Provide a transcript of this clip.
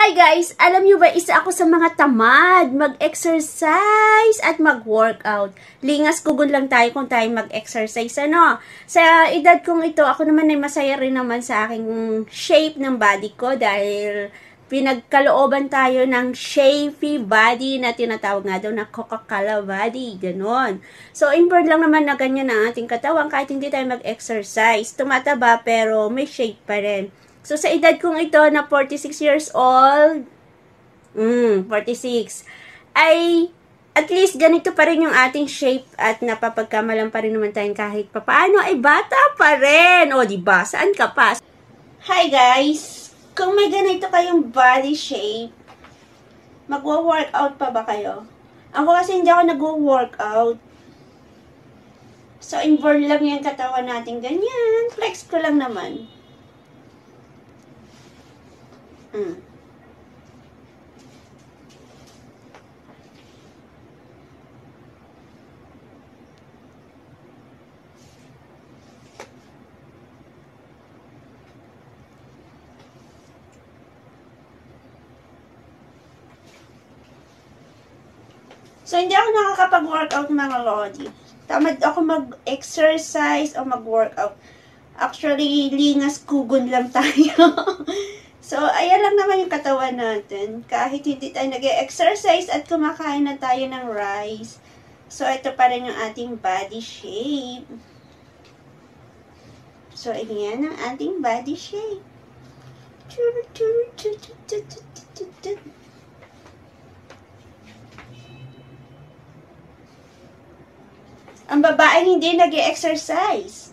Hi guys! Alam nyo ba, isa ako sa mga tamad mag-exercise at mag-workout. Lingas kugon lang tayo kung tayo mag-exercise, ano? Sa edad kong ito, ako naman ay masaya rin naman sa aking shape ng body ko dahil pinagkalooban tayo ng shapy body na tinatawag nga daw na Coca-Cola body, ganon. So, inward lang naman na ganyan ang ating katawan kahit hindi tayo mag-exercise. Tumataba pero may shape pa rin. So, sa edad kong ito na 46 years old, 46, ay at least ganito pa rin yung ating shape at napapagkamalan pa rin naman tayo kahit papaano ay bata pa rin. O, diba? Saan ka pa? Hi guys! Kung may ganito kayong body shape, magwo-workout pa ba kayo? Ako kasi hindi ako nagwo-workout. So, involve lang yung katawan natin ganyan. Flex ko lang naman. So, hindi ako nakakapag-workout mga lodi. Tamad ako mag-exercise o mag-workout. Actually, lingas kugon lang tayo. So, ayan lang naman yung katawan natin. Kahit hindi tayo nag-exercise at kumakain na tayo ng rice. So, ito pa rin yung ating body shape. So, ayan ang ating body shape. Ang babaeng hindi nag-exercise.